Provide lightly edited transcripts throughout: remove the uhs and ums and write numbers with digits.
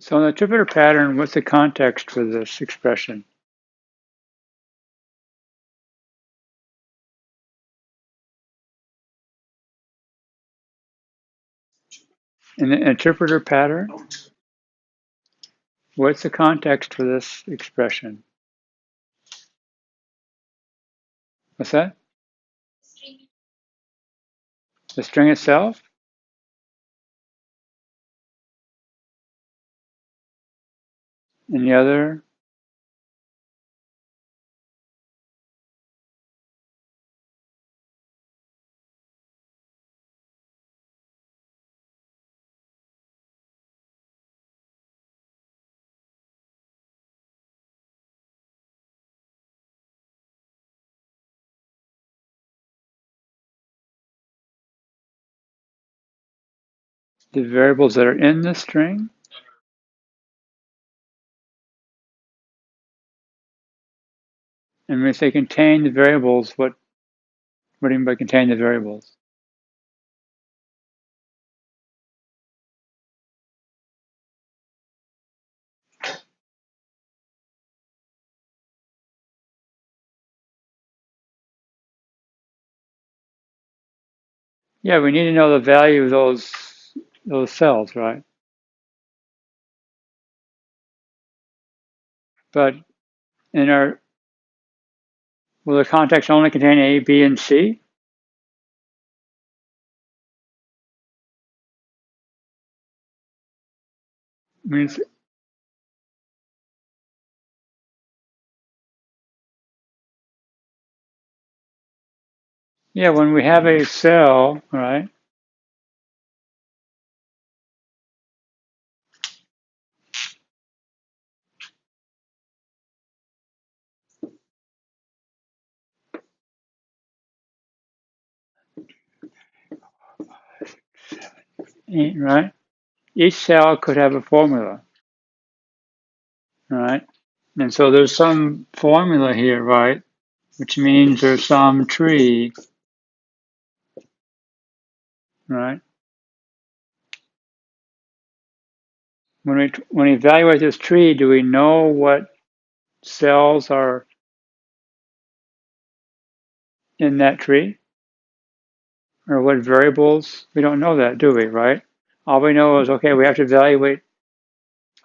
So in the interpreter pattern, what's the context for this expression? In the interpreter pattern, what's the context for this expression? What's that? The string itself? And the other? The variables that are in the string? And if they contain the variables, what do you mean by contain the variables? Yeah, we need to know the value of those cells, right? But in our, will the context only contain A, B, and C? Means, yeah, when we have a cell, right? Right? Each cell could have a formula, right? And so there's some formula here, right? Which means there's some tree, right? When we evaluate this tree, do we know what cells are in that tree? Or what variables? We don't know that, do we, right? All we know is, okay, we have to evaluate,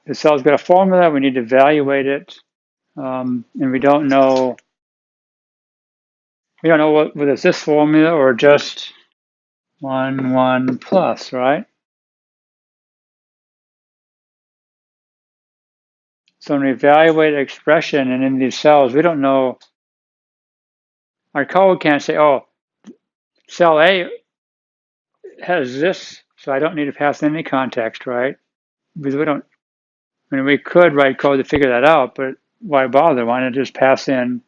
the cell's got a formula, we need to evaluate it, and we don't know whether it's this formula or just 1, 1 plus, right? So when we evaluate an expression and in these cells, we don't know, our code can't say, oh, cell A has this, so I don't need to pass in any context, right? Because we don't, I mean, we could write code to figure that out, but why bother? Why not just pass in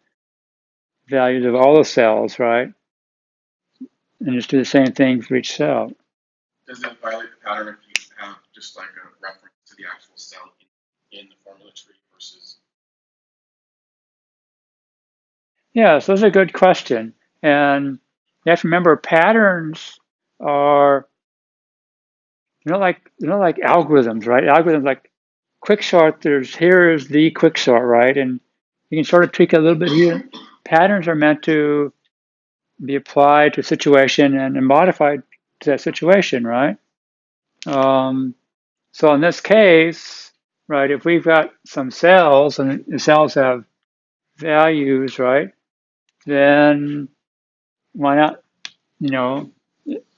values of all the cells, right? And just do the same thing for each cell. Does it violate the pattern if you have just like a reference to the actual cell in the formula tree versus? Yeah, so that's a good question. And you have to remember patterns are, like algorithms, right? Algorithms like quicksort, here's the quicksort, right? And you can sort of tweak a little bit here. Patterns are meant to be applied to a situation and modified to that situation, right? So in this case, right, if we've got some cells and the cells have values, right, then why not,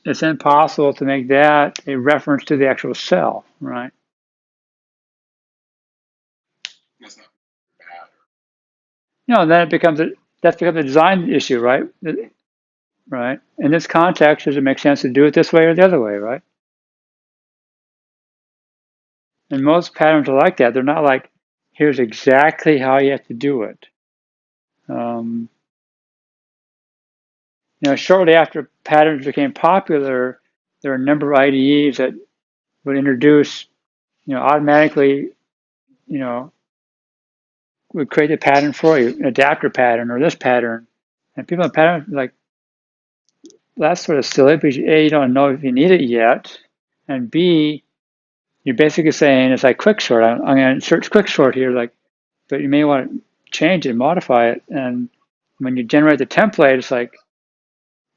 it's impossible to make that a reference to the actual cell, right? That's not bad. Then that becomes a design issue, right? Right. In this context, does it make sense to do it this way or the other way, right? And most patterns are like that. They're not like, here's exactly how you have to do it. Shortly after patterns became popular, there were a number of IDEs that would introduce, automatically, would create a pattern for you, an adapter pattern or this pattern. And people in pattern like, that's sort of silly because A, you don't know if you need it yet, and B, you're basically saying it's like quicksort. I'm going to search quicksort here, like, but you may want to change it, modify it, and when you generate the template, it's like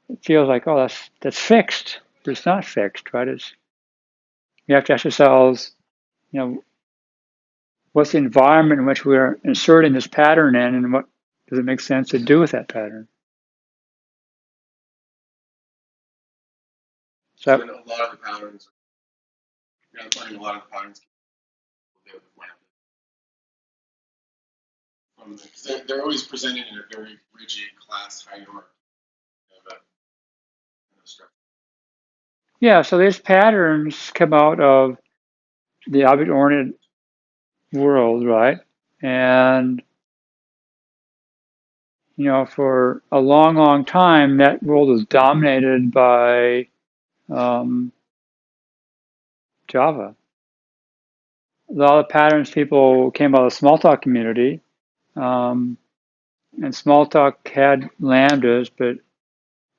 it feels like, oh, that's fixed, but it's not fixed, right? It's you have to ask yourselves, you know, what's the environment in which we're inserting this pattern in, and what does it make sense to do with that pattern? So So in a lot of the patterns, I'm finding a lot of the patterns with lambda. Because they're always presented in a very rigid class hierarchy of a structure. yeah, so these patterns come out of the object-oriented world, right? And you know, for a long, long time, that world was dominated by Java. A lot of patterns people came out of the Smalltalk community, and Smalltalk had lambdas, but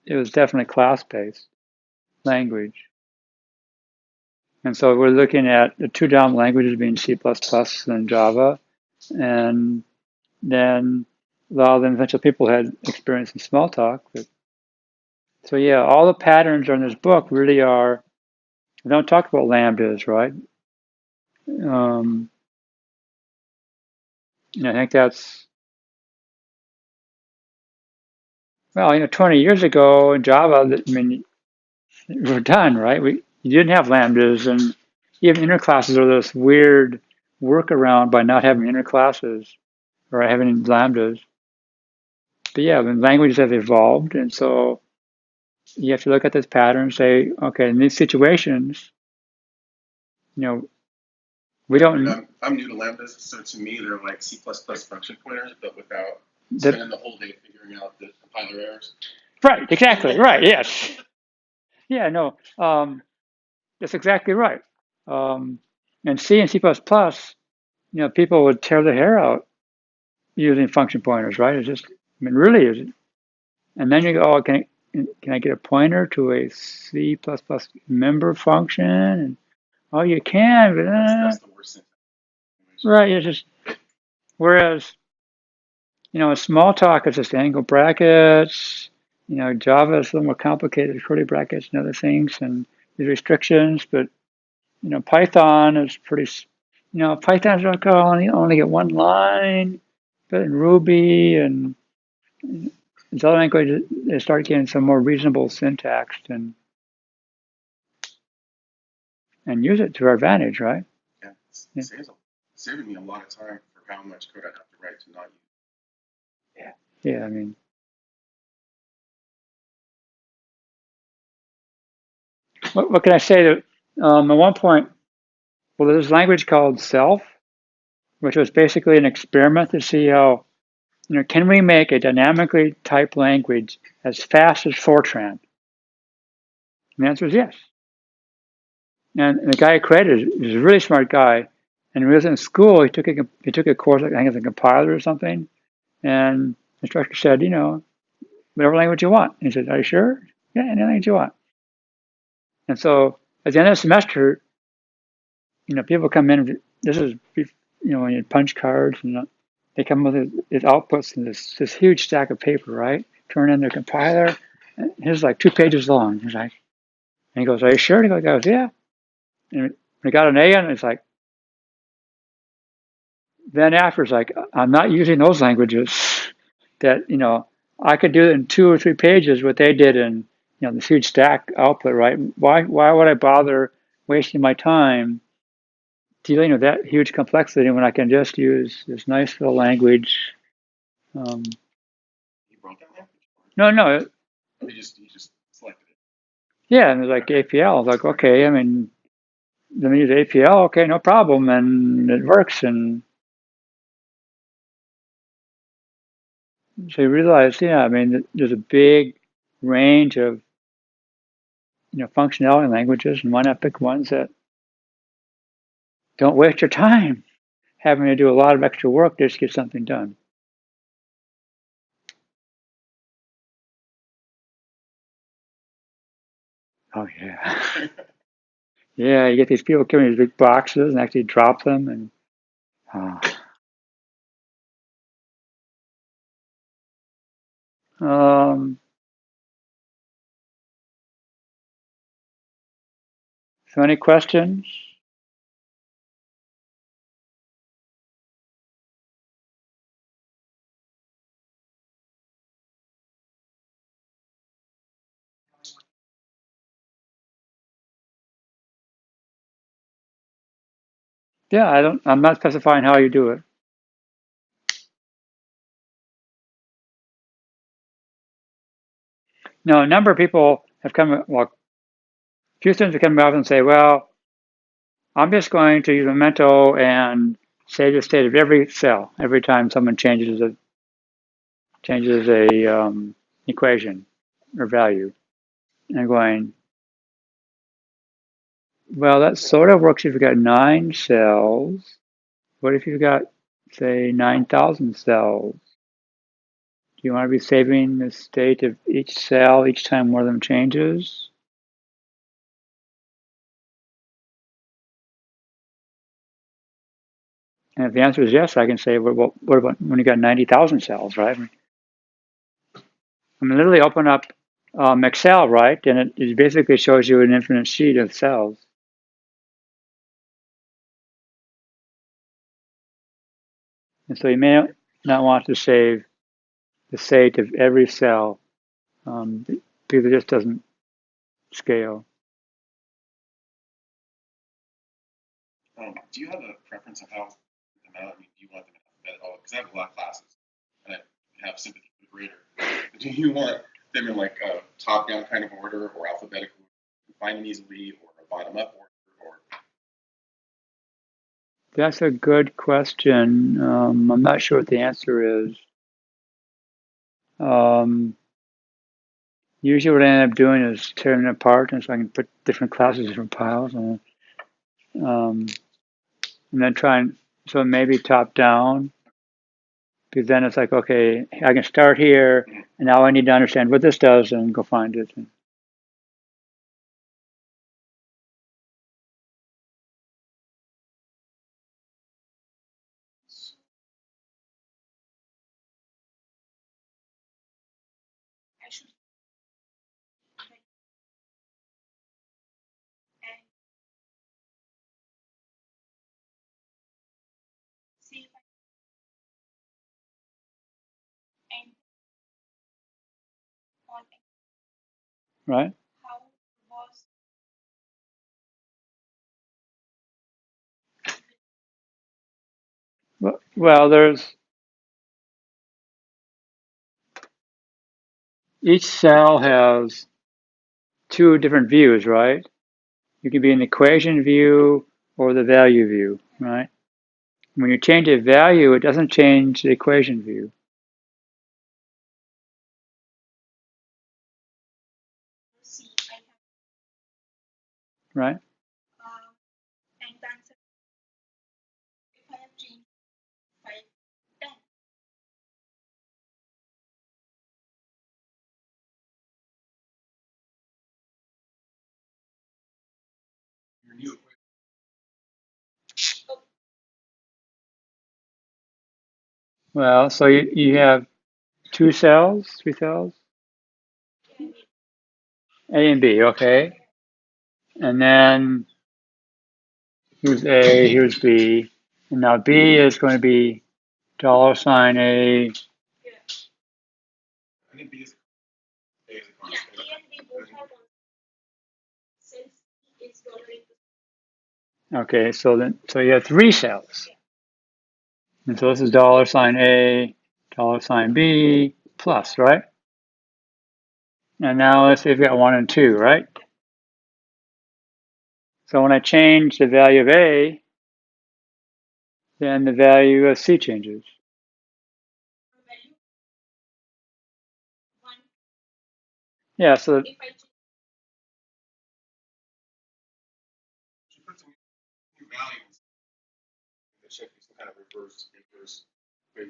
it was definitely class-based language. And so we're looking at the two dominant languages being C++ and Java, and then a lot of the influential people had experience in Smalltalk. So yeah, all the patterns in this book really are. We don't talk about lambdas, right? I think that's, well, 20 years ago in Java, I mean, we're done, right? You didn't have lambdas, and even inner classes are this weird workaround by not having inner classes or having lambdas. But yeah, the languages have evolved, and so you have to look at this pattern and say, okay, in these situations, you know, we don't. I'm new to lambdas, so to me they're like C++ function pointers, but without The, spending the whole day figuring out the compiler errors. right, exactly, right, yes. Yeah, no, that's exactly right. Um, and C and C++, people would tear their hair out using function pointers, right? It's just, I mean, really is. And then you go, oh, can I get a pointer to a C++ member function? And, oh, you can, but That's the worst thing. right. It's just whereas in Smalltalk it's just angle brackets. Java is a little more complicated, curly brackets and other things, and these restrictions. But Python is pretty. Python's like, oh, only get one line, but in Ruby and in other languages they start getting some more reasonable syntax and use it to our advantage, right? Yeah, it's saving me a lot of time for how much code I have to write to not use. Yeah. I mean, what can I say? That at one point, well, there's a language called Self, which was basically an experiment to see how, can we make a dynamically typed language as fast as Fortran? And the answer is yes. And the guy who created it is a really smart guy. And when he was in school, he took a course, I think it's a compiler or something. And the instructor said, whatever language you want. And he said, are you sure? Yeah, any language you want. And so at the end of the semester, people come in. This is, when you punch cards, and they come with these outputs and this huge stack of paper, right? Turn in their compiler. And it's like 2 pages long. He's like, and he goes, "Are you sure?" And he goes, "Yeah." And when he got an A, and it's like, then after it's like, I'm not using those languages. That I could do it in 2 or 3 pages what they did in this huge stack output, right? Why would I bother wasting my time dealing with that huge complexity when I can just use this nice little language? You broke that language? No. You just selected it. Yeah, and it's like APL. It's like, okay, I mean, let me use APL. Okay, no problem, and it works. And so you realize, yeah, I mean, there's a big range of functionality languages, and why not pick ones that don't waste your time having to do a lot of extra work just to get something done. Oh yeah. Yeah, you get these people carrying these big boxes and actually drop them, and um, so any questions? Yeah, I'm not specifying how you do it. No, a number of people have come, well, a few students have come up and say, well, I'm just going to use Memento and save the state of every cell every time someone changes a equation or value. And I'm going, well, that sort of works if you've got 9 cells. What if you've got, say, 9,000 cells? Do you want to be saving the state of each cell each time one of them changes? And if the answer is yes, I can say, well, what about when you got 90,000 cells, right? I mean, literally open up Excel, right? And it basically shows you an infinite sheet of cells. And so you may not want to save the state of every cell because it just doesn't scale. Do you have a preference of how them out? I mean, do you want them alphabetical? Because I have a lot of classes, and I have sympathy for the grader. Do you want them in like a top-down kind of order, or alphabetical, find them easily, or a bottom-up order, or? That's a good question. I'm not sure what the answer is. Usually what I end up doing is tearing it apart, and so I can put different classes in different piles, and then so maybe top down, because then it's like, okay, I can start here, and now I need to understand what this does and go find it. Right? Well, each cell has 2 different views, right? You can be in the equation view or the value view, right? When you change a value, it doesn't change the equation view, right? Your new equation. Well, so you have 2 cells, 3 cells, A and B, okay? And then here's A, here's B, and now B is going to be $A. I think B is a constant. Okay, so you have 3 cells. And so this is $A, $B, plus, right? And now let's say we've got 1 and 2, right? So when I change the value of A, then the value of C changes. Yeah, so She puts some new values that should be some kind of reverse. But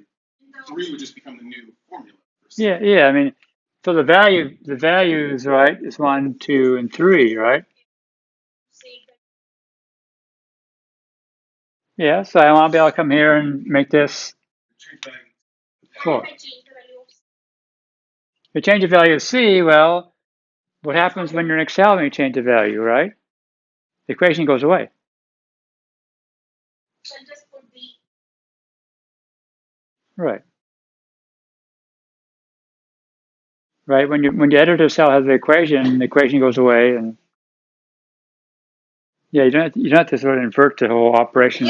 3 would just become the new formula. yeah, I mean, so the values, right, is 1, 2, and 3, right? Yeah, so I want to be able to come here and make this cool. You change the value of C, well, what happens when you're in Excel when you change the value, right? The equation goes away. Right. Right. When you edit a cell has the equation goes away, and yeah, you don't have to sort of invert the whole operation.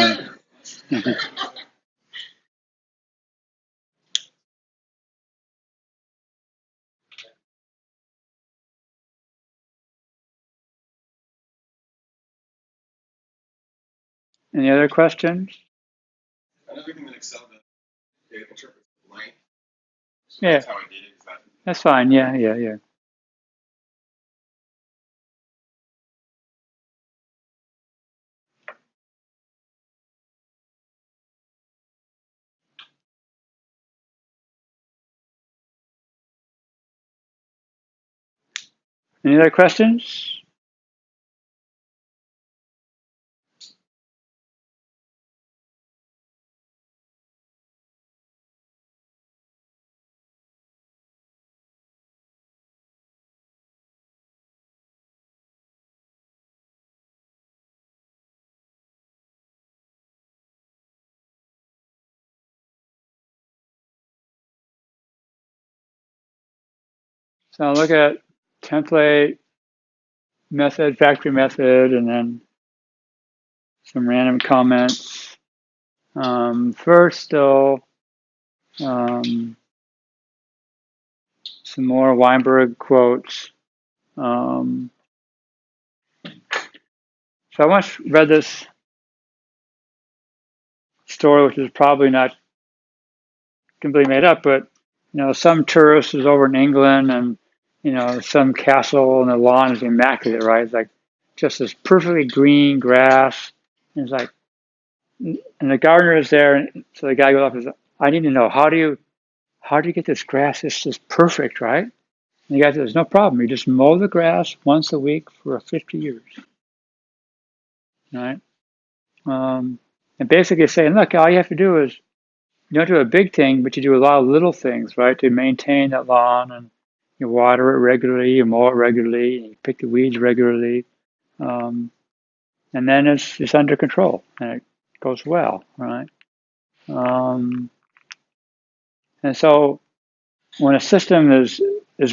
Any other questions? Another thing that Excel does, it interprets blank. Yeah, That's how I did it. that's fine. Yeah. Any other questions? So I'll look at template, method, factory method, and then some random comments. First, though, some more Weinberg quotes. So I once read this story, which is probably not completely made up, but some tourist is over in England, and some castle and the lawn is immaculate, right? It's like just this perfectly green grass. And it's like, and the gardener is there, and so the guy goes up and says, "I need to know how do you get this grass? It's just perfect, right?" And the guy says, "No problem. You just mow the grass once a week for 50 years, right?" And basically saying, look, all you have to do is you don't do a big thing, but you do a lot of little things, right, to maintain that lawn, and you water it regularly, you mow it regularly, you pick the weeds regularly, um, and then it's under control and it goes well, right? Um, and so when a system is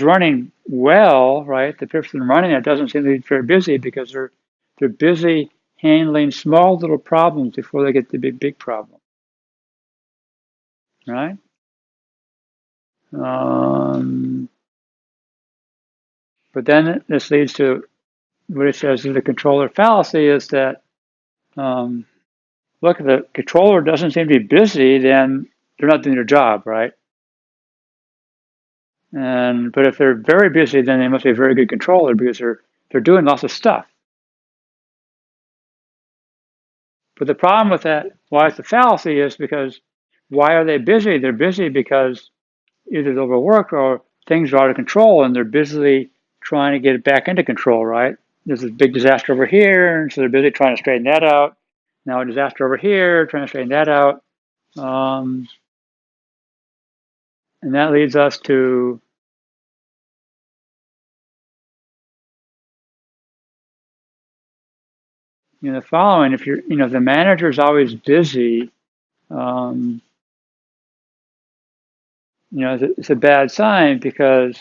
running well, right, the person running it doesn't seem to be very busy because they're busy handling small little problems before they get the big problem, right? Um, but then this leads to what it says is the controller fallacy is that, um, look, if the controller doesn't seem to be busy, then they're not doing their job, right? But if they're very busy, then they must be a very good controller because they're doing lots of stuff. But the problem with that, why it's a fallacy, is because why are they busy? They're busy because either they're overworked or things are out of control, and they're busily trying to get it back into control, right? There's a big disaster over here, and so they're busy trying to straighten that out. Now a disaster over here, trying to straighten that out. Um, and that leads us to the following. If if the manager is always busy, um, it's a bad sign because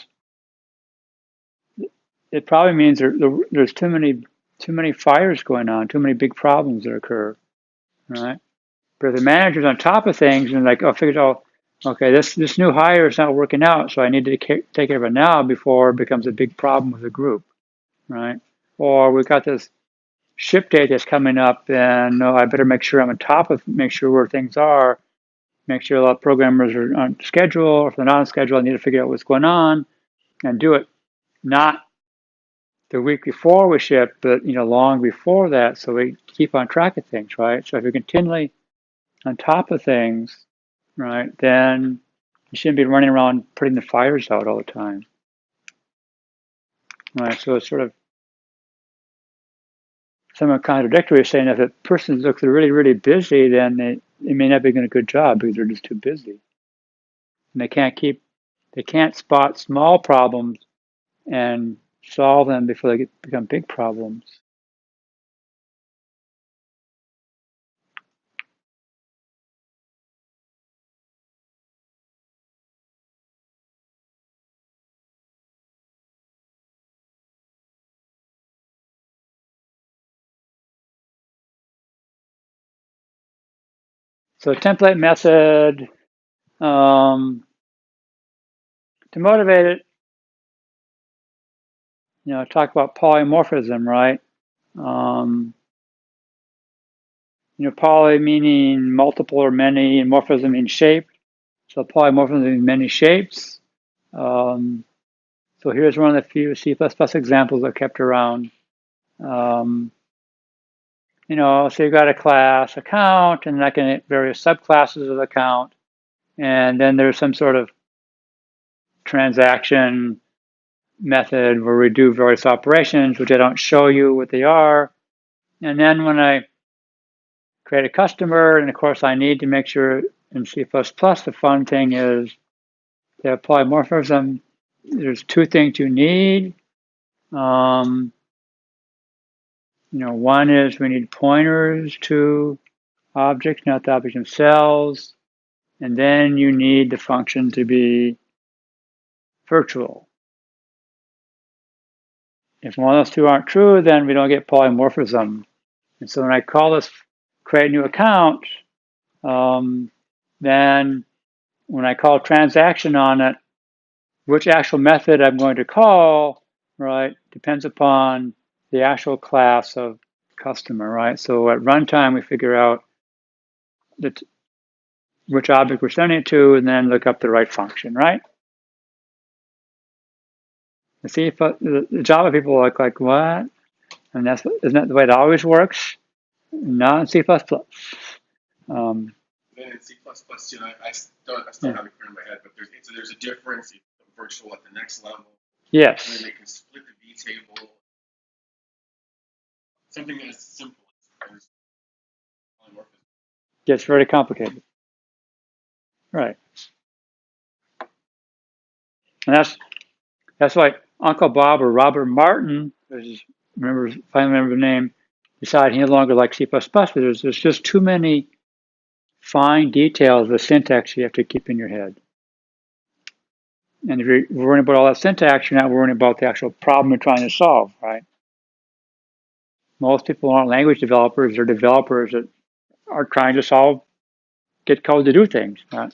it probably means there's too many fires going on, too many big problems that occur, right? But if the manager's on top of things and like, oh, figures out, okay, this new hire is not working out, so I need to take care of it now before it becomes a big problem with the group, right? Or we've got this ship date that's coming up, and no, I better make sure I'm on top of, make sure where things are, make sure a lot of programmers are on schedule, or if they're not on schedule, I need to figure out what's going on and do it not the week before we ship, but long before that, so we keep on track of things, right? So if you're continually on top of things, right, then you shouldn't be running around putting the fires out all the time, right? So it's sort of somewhat contradictory, saying if a person looks really, really busy, then they may not be doing a good job because they're just too busy. And they can't spot small problems and solve them before they become big problems. So template method, to motivate it, talk about polymorphism, right? Poly meaning multiple or many, and morphism means shape. So polymorphism means many shapes. So here's one of the few C++ examples I kept around. So you've got a class account, and that can various subclasses of the account, and then there's some sort of transaction method where we do various operations, which I don't show you what they are. And then when I create a customer, and of course I need to make sure in C++, the fun thing is to have polymorphism. There's two things you need. One is we need pointers to objects, not the objects themselves. And then you need the function to be virtual. If one of those two aren't true, then we don't get polymorphism. And so when I call this create a new account, then when I call transaction on it, which actual method I'm going to call, right, depends upon the actual class of customer, right? So at runtime, we figure out which object we're sending it to, and then look up the right function, right? See, the Java people look like, what? And isn't that the way it always works? Not in C++. Then in C++, I still have it clear in my head, but there's a difference in virtual at the next level. Yes. And then they can split the V table. Something as simple as polymorphism. Gets very complicated. Right. And that's why Uncle Bob or Robert Martin, finally remember the name, decided he no longer liked C++, but there's just too many fine details of the syntax you have to keep in your head. And if you're worrying about all that syntax, you're not worrying about the actual problem you're trying to solve, right? Most people aren't language developers, they're developers that are trying to get code to do things, right?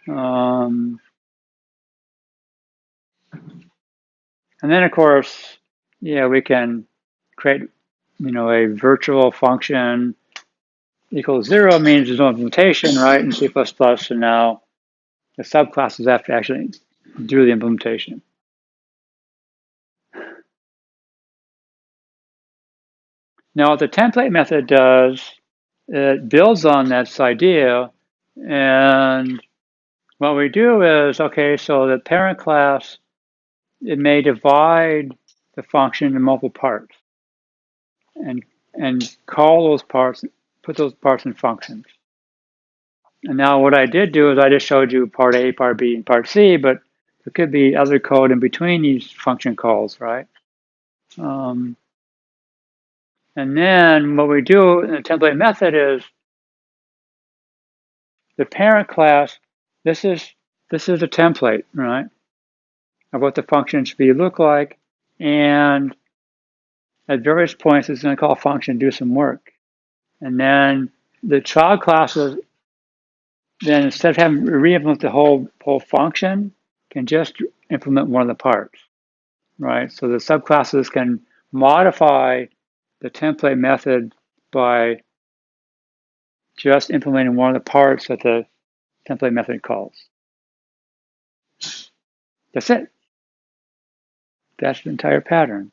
And then, of course, we can create, a virtual function equals 0 means there's no implementation, right, in C++, and now the subclasses have to actually do the implementation. Now, what the template method does, it builds on this idea, and what we do is, okay, so the parent class, it may divide the function into multiple parts and call those parts, put those parts in functions. And now what I did do is I just showed you part A, part B, and part C, but there could be other code in between these function calls, right? And then what we do in the template method is the parent class, this is a template, right, of what the function should look like. And at various points, it's going to call a function, do some work. And then the child classes, then instead of having to re-implement the whole function, can just implement one of the parts, right? So the subclasses can modify the template method by just implementing one of the parts that the template method calls. That's it. That's the entire pattern.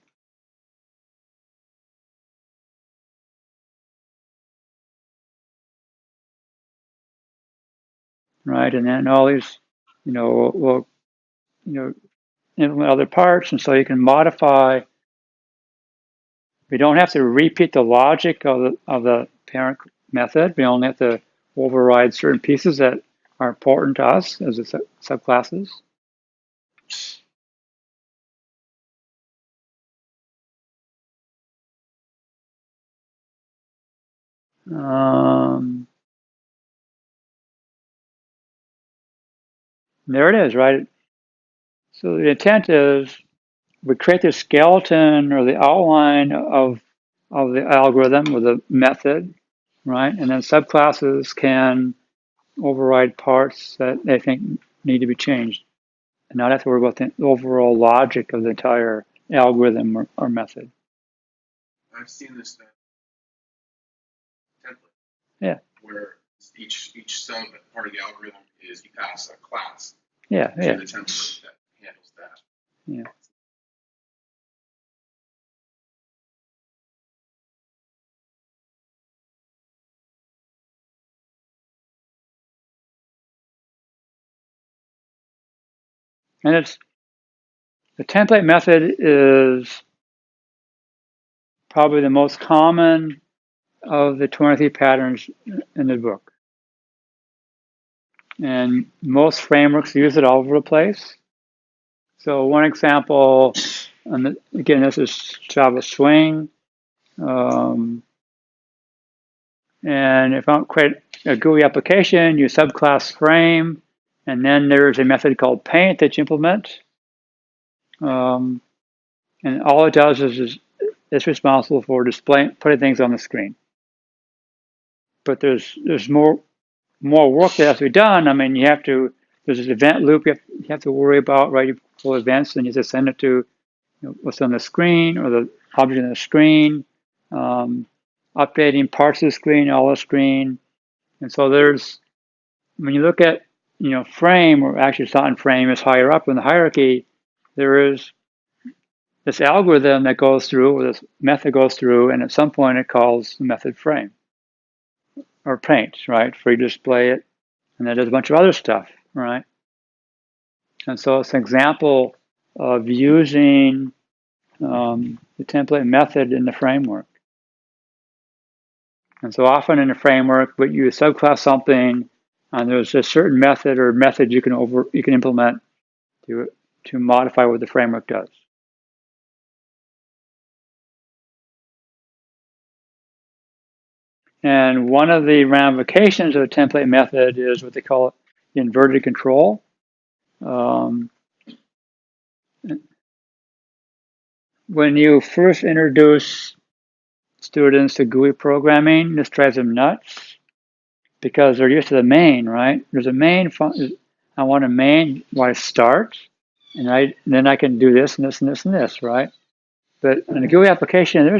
Right, and then all these, will implement other parts, and so you can modify We don't have to repeat the logic of the parent method. We only have to override certain pieces that are important to us as the subclasses. There it is, right? So the intent is we create the skeleton or the outline of the algorithm or the method, right? And then subclasses can override parts that they think need to be changed and not have to worry about the overall logic of the entire algorithm or method. I've seen this template. Yeah. Where each sub part of the algorithm is you pass a class. Yeah, to yeah. the template that handles that. Yeah. And it's the template method is probably the most common of the 23 patterns in the book. And most frameworks use it all over the place. So one example, and again, this is Java Swing. And if I don't create a GUI application, you subclass frame, and then there's a method called paint that you implement. And all it does is it's responsible for putting things on the screen. But there's more work that has to be done. I mean, there's this event loop you have to worry about, right? You pull events and you just send it to what's on the screen or the object on the screen, updating parts of the screen, all the screen. And so when you look at, frame, or actually it's not in frame, it's higher up in the hierarchy, there is this algorithm that goes through, or this method goes through, and at some point it calls the method frame or paint, right? For you to display it. And that does a bunch of other stuff, right? And so it's an example of using the template method in the framework. And so often in the framework, but you subclass something, and there's a certain method or method you can implement to modify what the framework does. And one of the ramifications of a template method is what they call inverted control. When you first introduce students to GUI programming, this drives them nuts because they're used to the main, right? There's a main function. I want a main where I start, and then I can do this and this and this and this, right? But in a GUI application, there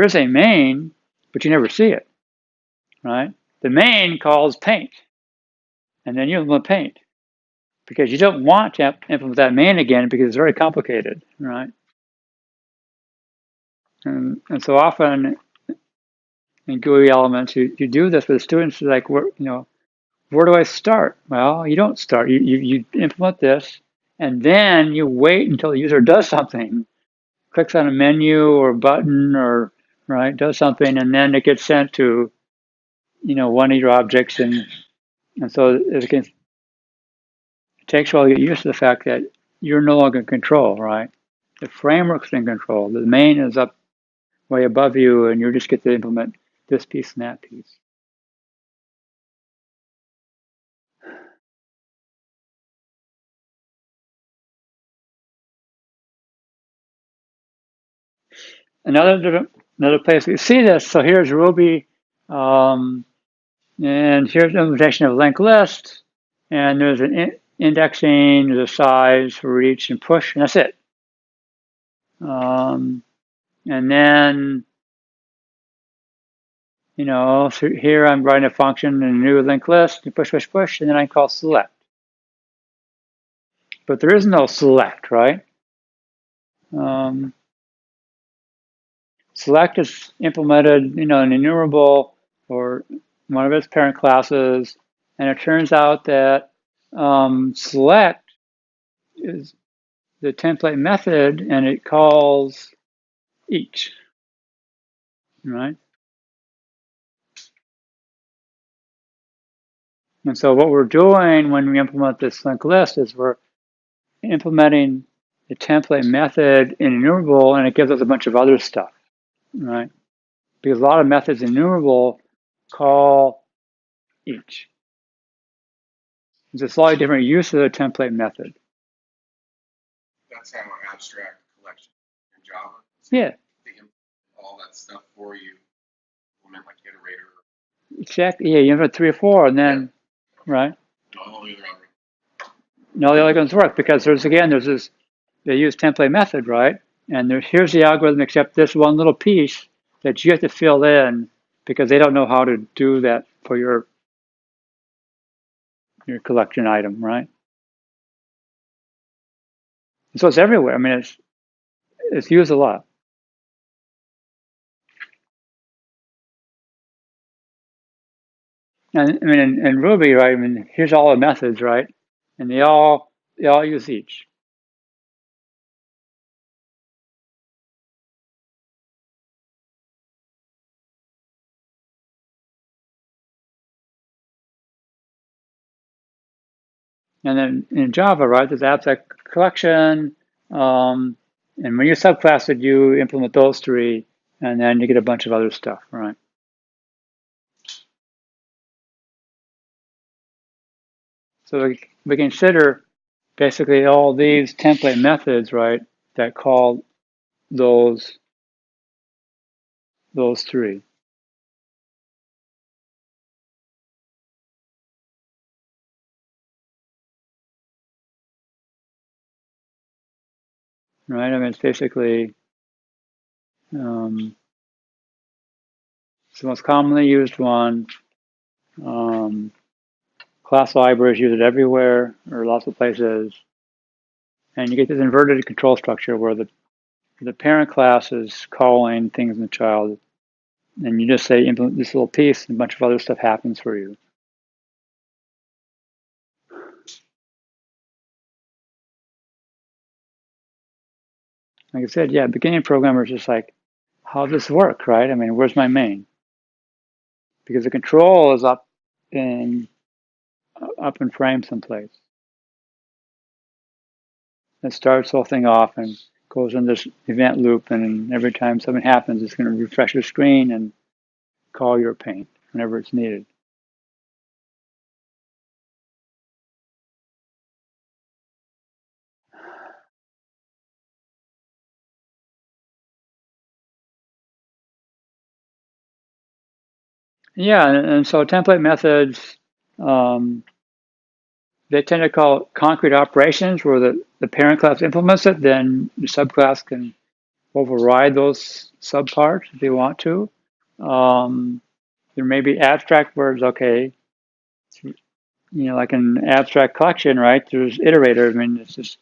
is a main, but you never see it, right? The main calls paint, and then you implement paint because you don't want to implement that main again because it's very complicated, right? And so often in GUI elements, you do this with students like, where do I start? Well, you don't start. You implement this, and then you wait until the user does something, clicks on a menu or a button or does something, and then it gets sent to one of your objects, and so it takes a while to get used to the fact that you're no longer in control, right? The framework's in control. The main is up way above you, and you just get to implement this piece and that piece. Another place we see this. So here's Ruby, and here's the implementation of LinkedList, and there's an indexing, there's a size for each, and push, and that's it. And then, so here I'm writing a function in a new linked list, and push, and then I call select. But there is no select, right? Select is implemented, an enumerable or one of its parent classes, and it turns out that select is the template method, and it calls each. right? And so what we're doing when we implement this linked list is we're implementing the template method in enumerable, and it gives us a bunch of other stuff, right? Because a lot of methods in enumerable call each. There's a slightly different use of the template method. That's how an abstract collection in Java. Yeah. They implement all that stuff for you. Implement like iterator. Exactly. Yeah, you have 3 or 4, and then, yeah. Right? All the other algorithms. No, the algorithms work because there's this, they use template method, right? And here's the algorithm except this one little piece that you have to fill in because they don't know how to do that for your collection item, right? And so it's everywhere. I mean, it's used a lot. And I mean, in Ruby, right? I mean, here's all the methods, right? And they all use each. And then in Java, right, there's abstract collection, and when you subclass it, you implement those 3, and then you get a bunch of other stuff, right? So we consider basically all these template methods, right, that call those 3. Right? I mean, it's basically it's the most commonly used one. Class libraries use it everywhere or lots of places. And you get this inverted control structure where the parent class is calling things in the child, and you just say implement this little piece, and a bunch of other stuff happens for you. Like I said, yeah, beginning programmers just like, how does this work, right? I mean, where's my main? Because the control is up in frame someplace. It starts the whole thing off and goes in this event loop, and every time something happens, it's going to refresh your screen and call your paint whenever it's needed. Yeah, and so template methods, they tend to call concrete operations where the parent class implements it, then the subclass can override those subparts if they want to. There may be abstract words, okay, like an abstract collection, right? There's iterator. I mean, it's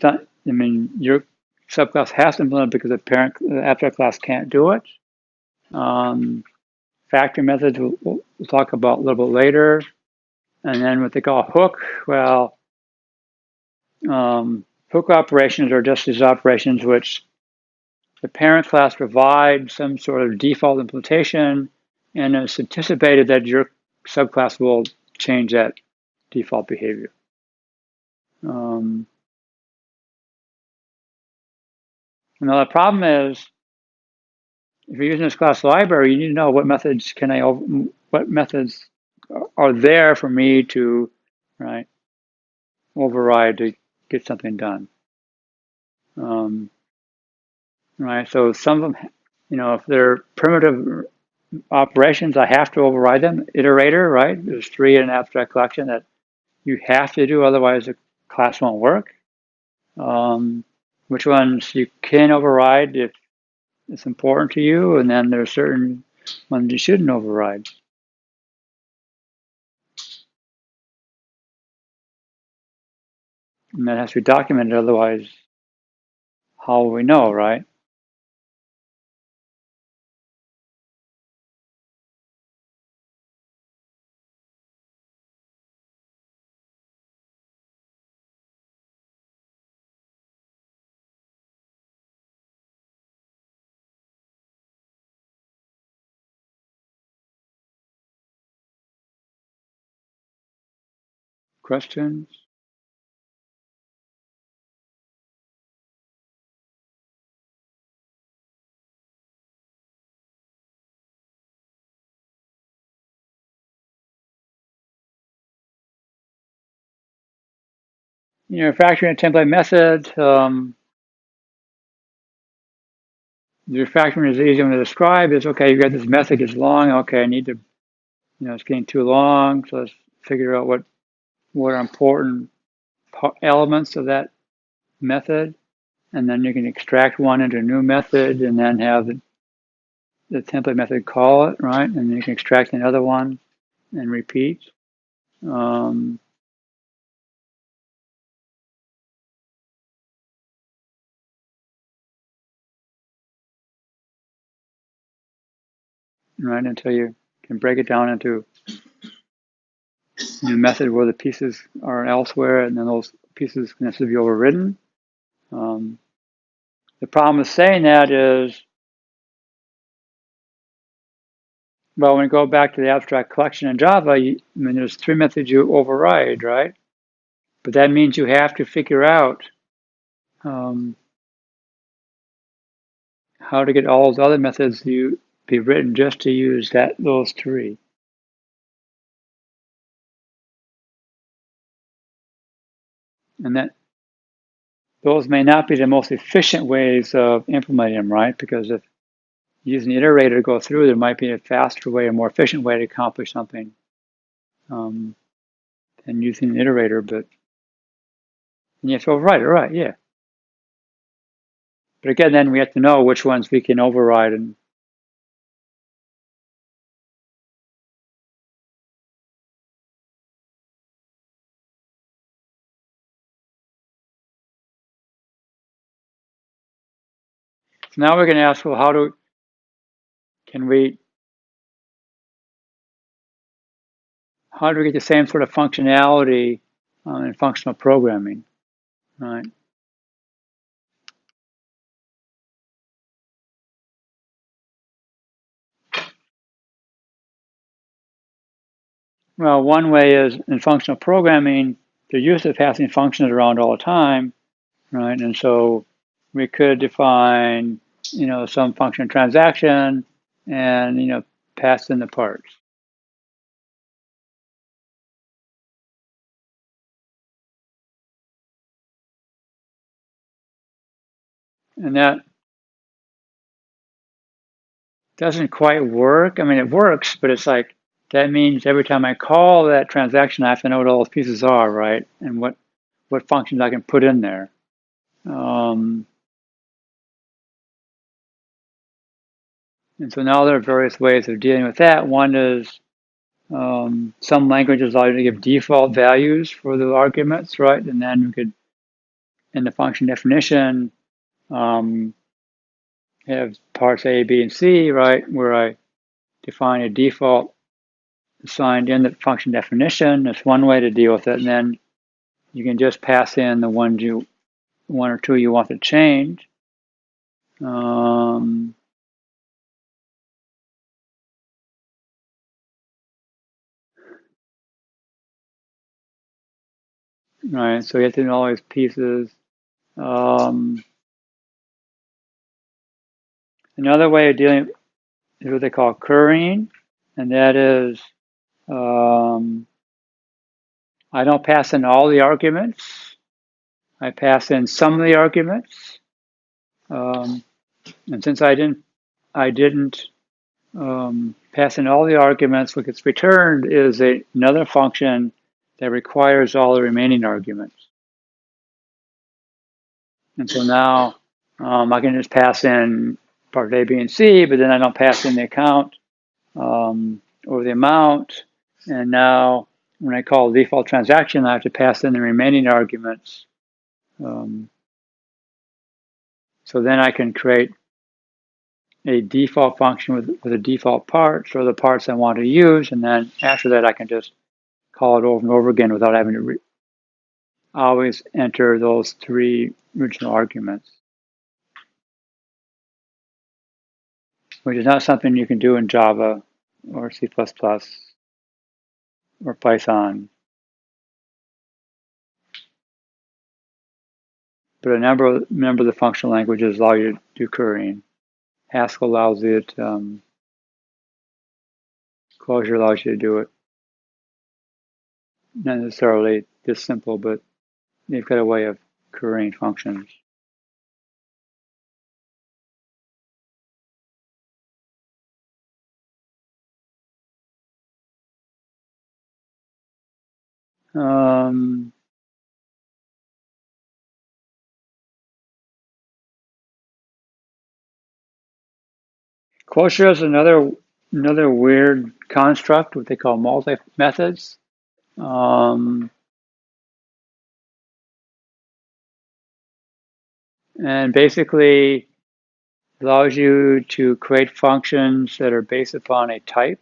not, I mean, your subclass has to implement it because the abstract class can't do it. Factory methods we'll talk about a little bit later. And then what they call hook, well, hook operations are just these operations which the parent class provides some sort of default implementation, and it's anticipated that your subclass will change that default behavior. Now the problem is, if you're using this class library, you need to know what methods are there for me to, right, override to get something done. Right, so some of them, if they're primitive operations, I have to override them. Iterator, right? There's 3 in an abstract collection that you have to do, otherwise the class won't work. Which ones you can override if it's important to you, and then there are certain ones you shouldn't override. And that has to be documented, otherwise, how will we know, right? Questions? Refactoring a template method. The refactoring is the easy one to describe. Is okay, you got this method is long. Okay, I need to, it's getting too long. So let's figure out what are important elements of that method. And then you can extract one into a new method and then have the template method call it, right? And then you can extract another one and repeat. Right, until you can break it down into a new method where the pieces are elsewhere, and then those pieces can necessarily be overridden. The problem with saying that is, well, when you go back to the abstract collection in Java, there's 3 methods you override, right? But that means you have to figure out how to get all those other methods to be written just to use those 3. And that those may not be the most efficient ways of implementing them, right? Because if using the iterator to go through, there might be a faster way, a more efficient way to accomplish something than using an iterator. But you have to override it, right? Yeah. But again, then we have to know which ones we can override. And so now we're going to ask, well, how do we get the same sort of functionality in functional programming, right? Well, one way is in functional programming, they're used to passing functions around all the time, right? And so we could define, some function transaction and, pass in the parts. And that doesn't quite work. I mean, it works, but it's like, that means every time I call that transaction, I have to know what all those pieces are, right? And what functions I can put in there. And so now there are various ways of dealing with that. One is some languages allow you to give default values for the arguments, right? And then we could, in the function definition, have parts A, B, and C, right? Where I define a default assigned in the function definition. That's one way to deal with it. And then you can just pass in the one or two you want to change. Right, so you have to know all these pieces. Another way of dealing is what they call currying, and that is I don't pass in all the arguments. I pass in some of the arguments, and since I didn't pass in all the arguments, what gets returned is another function that requires all the remaining arguments. And so now I can just pass in part A, B, and C, but then I don't pass in the account or the amount. And now when I call the default transaction, I have to pass in the remaining arguments. So then I can create a default function with the default parts or the parts I want to use. And then after that, I can just call it over and over again without having to always enter those 3 original arguments, which is not something you can do in Java or C++ or Python. but a number of the functional languages allow you to do currying. Haskell allows it. Clojure allows you to do it. Not necessarily this simple, but they've got a way of currying functions. Clojure is another weird construct, what they call multi-methods. And basically allows you to create functions that are based upon a type.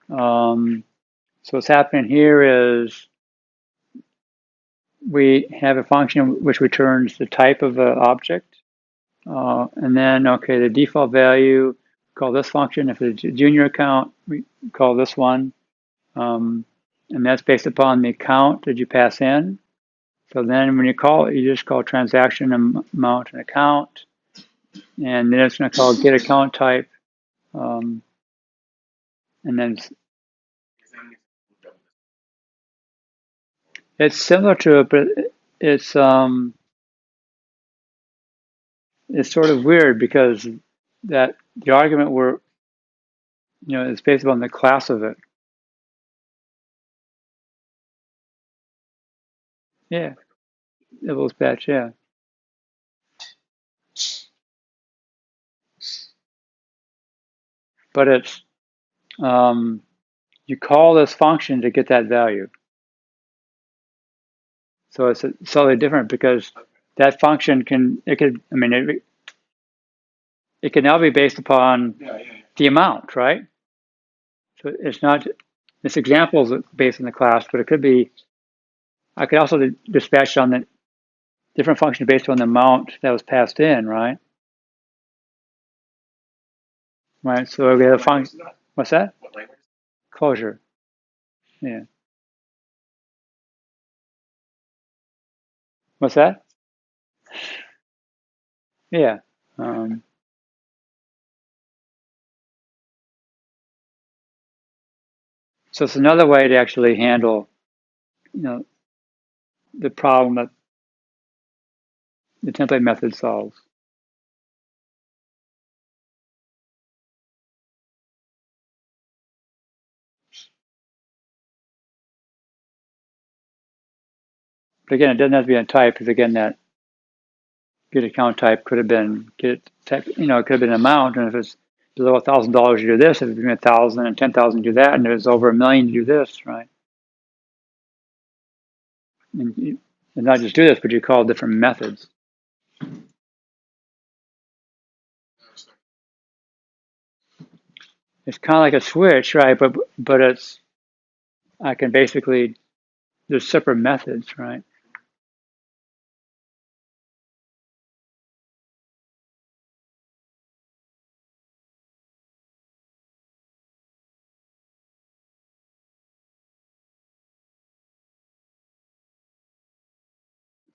So what's happening here is we have a function which returns the type of an object. And then, okay, the default value, call this function. If it's a junior account, we call this one. And that's based upon the account that you pass in. So then when you call it, you just call transaction amount and account. And then it's going to call get account type. And then it's similar to it, but it's sort of weird because that the argument is based upon the class of it. Yeah, Ibel's batch, yeah. But it's you call this function to get that value. So it's slightly different because that function it can now be based upon the amount, right? So it's not, this example is based on the class, but it could be, I could also dispatch on the different function based on the amount that was passed in, right? Right, so we have a function, what's that? Clojure, yeah. What's that? Yeah. So it's another way to actually handle, the problem that the template method solves. But again, it doesn't have to be on type because again, that get account type could have been get type, it could have been an amount, and if it's below $1,000, you do this. If it's between 1,000 and 10,000, you do that, and if it's over 1,000,000, you do this, right? And not just do this, but you call different methods. It's kind of like a switch, right? But it's I can basically there's separate methods, right?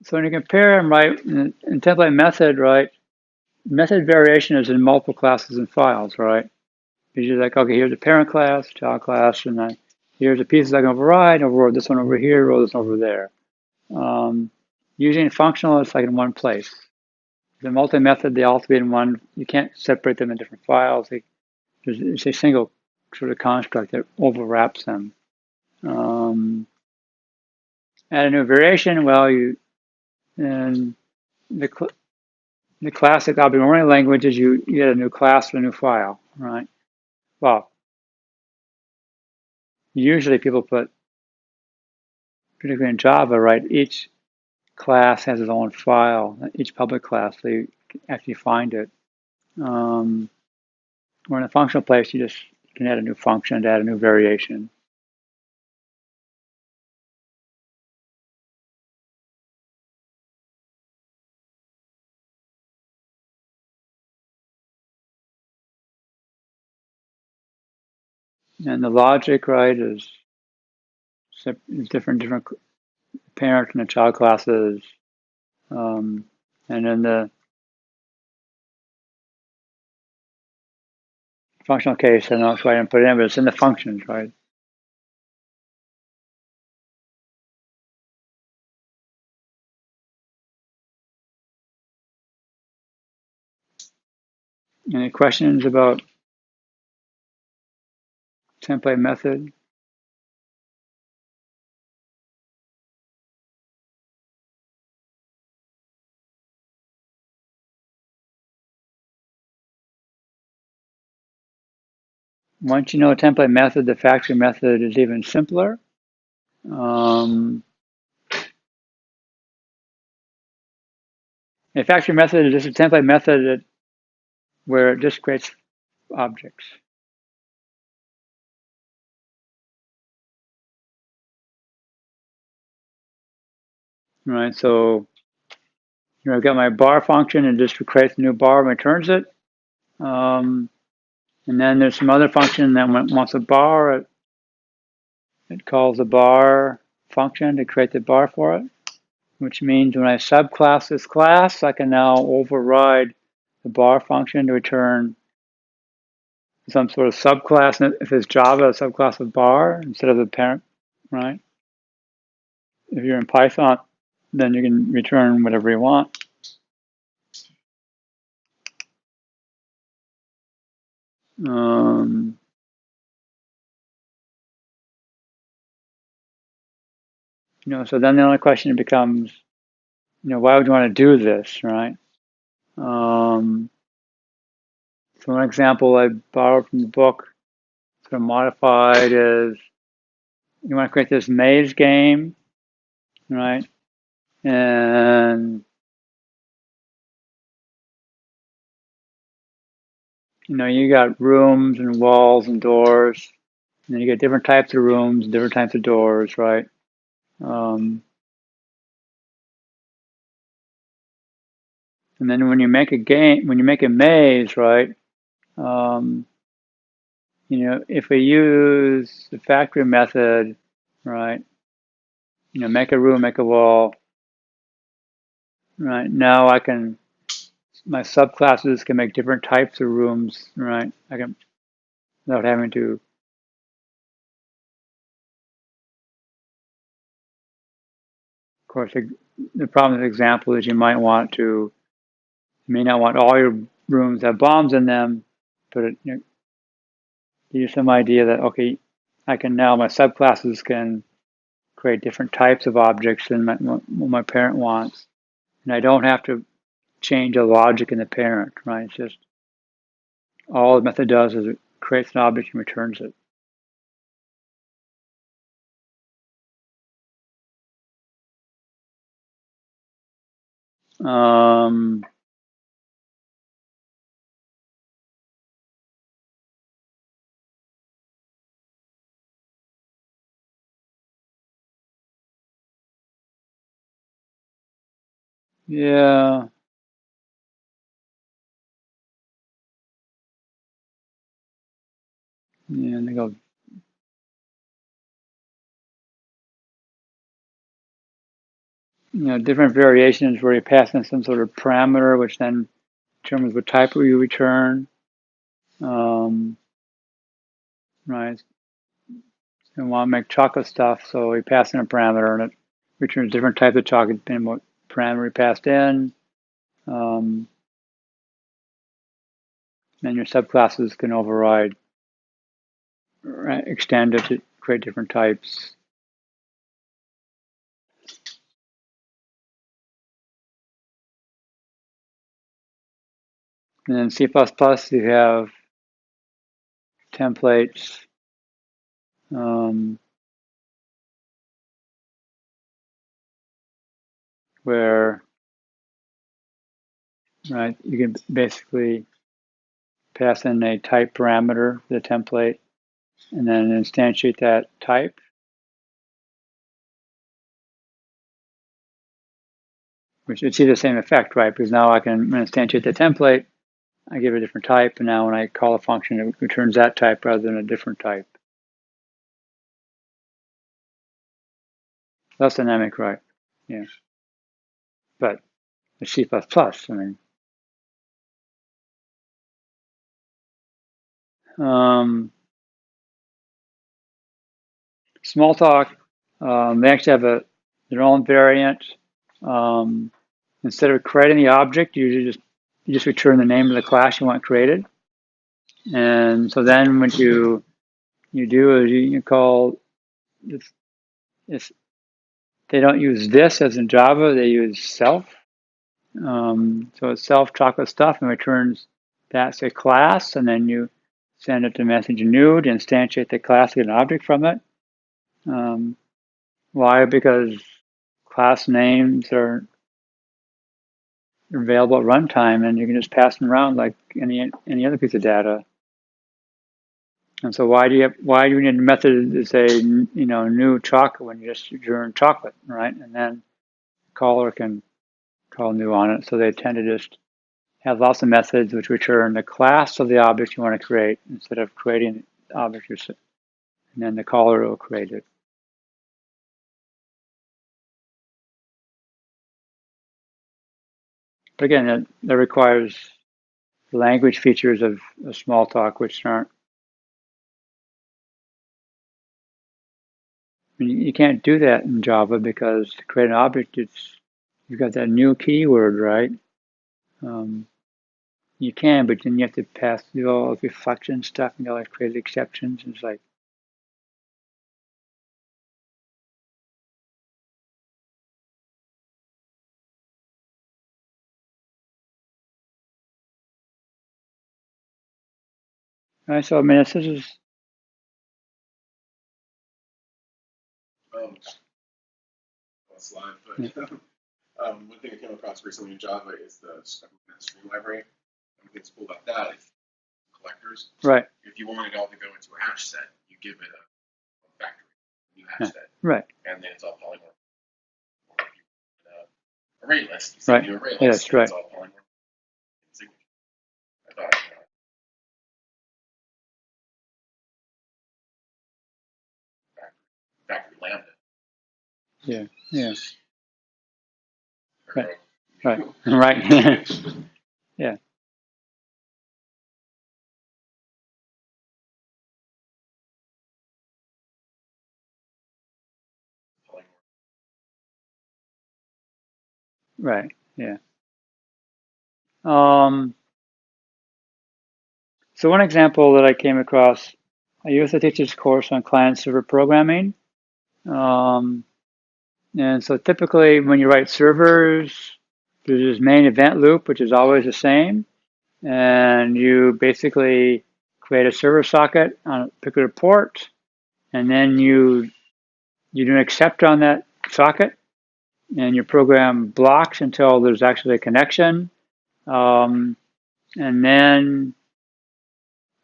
So when you compare them, right, in template method, right, method variation is in multiple classes and files, right? You're like, okay, here's a parent class, child class, and then here's the pieces I can override, override this one over here, roll this over there. Using functional, it's like in one place. The multi-method, they all have to be in one. You can't separate them in different files. It's a single sort of construct that overwraps them. Add a new variation. Well, in the classic object-oriented languages, you get a new class and a new file, right? Well, usually people put, particularly in Java, right, each class has its own file, each public class, so you can actually find it. Or in a functional place, you can add a new function to add a new variation. And the logic, right, is different parent and the child classes. And in the functional case, I don't know why I didn't put it in, but it's in the functions, right? Any questions about template method? Once you know a template method, the factory method is even simpler. A factory method is just a template method where it just creates objects. Right, so I've got my bar function and just creates a new bar and returns it. And then there's some other function that wants a bar. It calls a bar function to create the bar for it, which means when I subclass this class, I can now override the bar function to return some sort of subclass. If it's Java, a subclass of bar instead of the parent, right? If you're in Python, then you can return whatever you want. So then the only question becomes, why would you want to do this, right? So one example I borrowed from the book, sort of modified, is you want to create this maze game, right? And you got rooms and walls and doors, and then you get different types of rooms, different types of doors, right? And then when you make a game, when you make a maze, right? If we use the factory method, right? Make a room, make a wall, right? Now my subclasses can make different types of rooms, right? I can, without having to. Of course, the problem with the example is you may not want all your rooms to have bombs in them, but it give you some idea that, okay, my subclasses can create different types of objects than what my parent wants. And I don't have to change the logic in the parent, right? It's just all the method does is it creates an object and returns it. Yeah. Yeah, and they go, different variations where you pass in some sort of parameter, which then determines what type you return. Right. And want to make chocolate stuff, so we pass in a parameter and it returns different types of chocolate depending on what parameter we passed in. Then your subclasses can override, right, extend it to create different types. And then C++, you have templates. Where, right, you can basically pass in a type parameter for the template and then instantiate that type. Which would see the same effect, right? Because now I can instantiate the template, I give it a different type, and now when I call a function, it returns that type rather than a different type. Less dynamic, right? Yeah. But C++. I mean, Smalltalk, they actually have their own variant. Instead of creating the object, you just return the name of the class you want created. And so then what you do is you call if they don't use this as in Java, they use self. So it's self chocolate stuff and returns that's a class, and then you send it to message new to instantiate the class, get an object from it. Why? Because class names are available at runtime, and you can just pass them around like any other piece of data. And so why do you need a method to say new chocolate when you just return chocolate, right? And then the caller can call new on it. So they tend to just have lots of methods which return the class of the object you want to create instead of creating the object yourself. And then the caller will create it. But again, that requires the language features of Smalltalk, which aren't. I mean, you can't do that in Java because to create an object, you've got that new keyword, right? You can, but then you have to pass through all of your function stuff and all that crazy exceptions. And it's like, all right, so I mean, this is. Slide, but one thing I came across recently in Java is the string library. Everything's cool about that is collectors. Right. If you want it all to go into a hash set, you give it a factory, a new hash set. Right. And then it's all polymorph. Or if you want an array list, you say right. new array list, Yes, right. it's all polymorph signature. I thought, factory lambda. Yeah, yeah. Right. Right, right. Yeah. Right, yeah. So one example that I came across, I used to teach this course on client-server programming. And so typically when you write servers, there's this main event loop, which is always the same. And you basically create a server socket on a particular port, and then you do an accept on that socket, and your program blocks until there's actually a connection. And then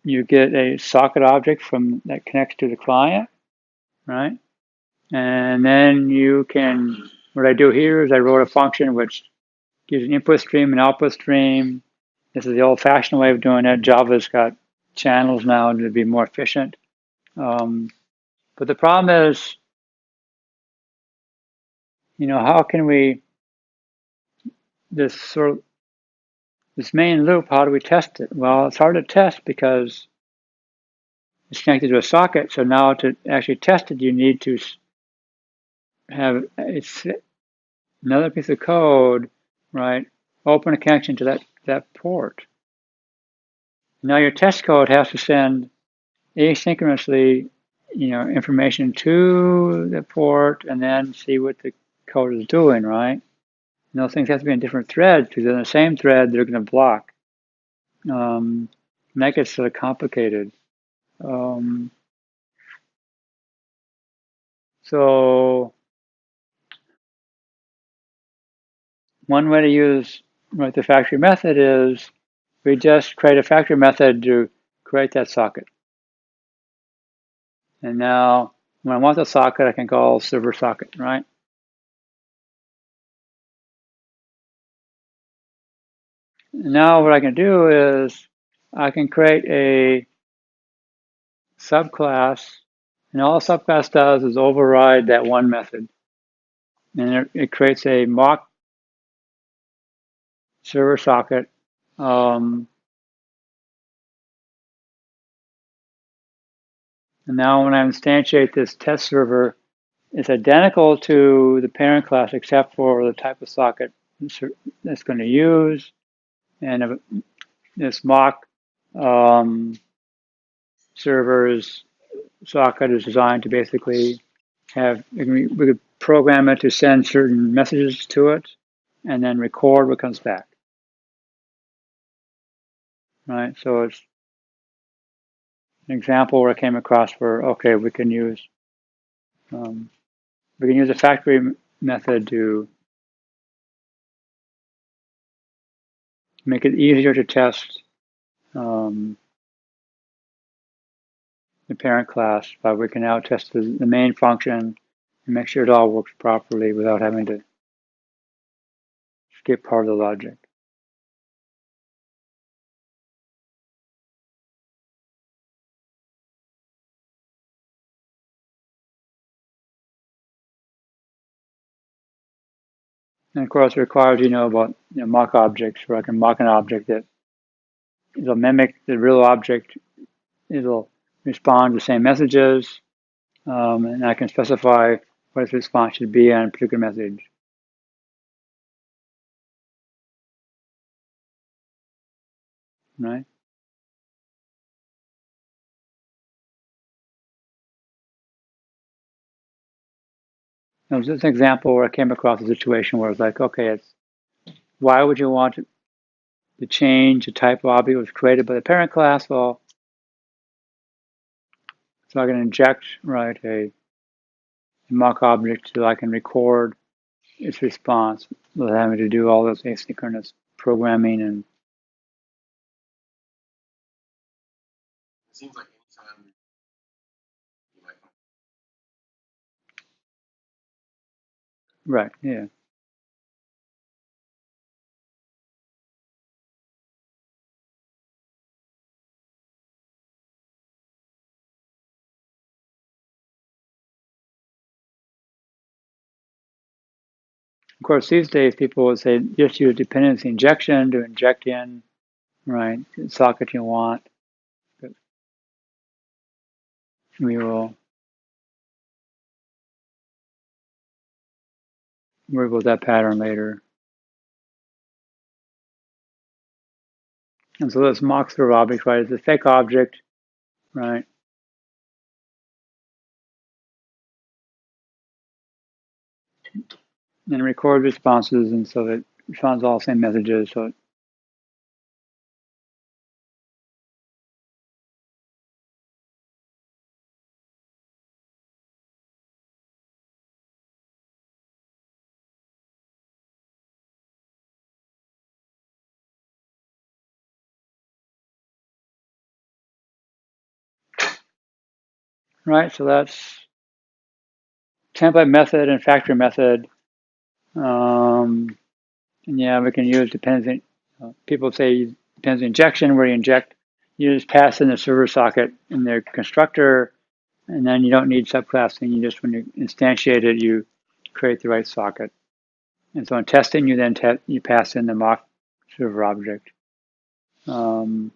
you get a socket object from that connects to the client, right? And then you can, what I do here is I wrote a function which gives an input stream and output stream. This is the old-fashioned way of doing it. Java's got channels now to be more efficient. But the problem is, how can we, this main loop, how do we test it? Well, it's hard to test because it's connected to a socket. So now to actually test it, you need to have another piece of code, right? Open a connection to that port. Now your test code has to send asynchronously, information to the port and then see what the code is doing, right? And those things have to be in different threads because in the same thread they're going to block. And that gets sort of complicated. So one way to use the factory method is we just create a factory method to create that socket. And now when I want the socket, I can call server socket, right? And now what I can do is I can create a subclass, and all a subclass does is override that one method. And it creates a mock server socket. And now when I instantiate this test server, it's identical to the parent class except for the type of socket it's going to use. And this mock server's socket is designed to basically have, we could program it to send certain messages to it and then record what comes back. Right? So it's an example where I came across where, okay, we can use a factory method to make it easier to test the parent class, but we can now test the main function and make sure it all works properly without having to skip part of the logic. And of course, it requires you know about mock objects, where I can mock an object that it'll mimic the real object. It'll respond to the same messages, and I can specify what its response should be on a particular message. Right? Now, this is an example where I came across a situation where it's like, okay, why would you want to change a type of object that was created by the parent class? Well, so I can inject, right, a mock object so I can record its response without having to do all this asynchronous programming. And It seems like anytime you might find. right, yeah. Of course, these days people would say just use dependency injection to inject in, right, the socket you want. But we will worry about that pattern later. And so this MockServer object, right, is a fake object, right? And it records responses, and so it responds all the same messages. So right, so that's template method and factory method. And yeah, we can use dependency. People say dependency injection, where you just pass in the server socket in their constructor, and then you don't need subclassing. You just, when you instantiate it, you create the right socket. And so in testing, you then you pass in the mock server object. And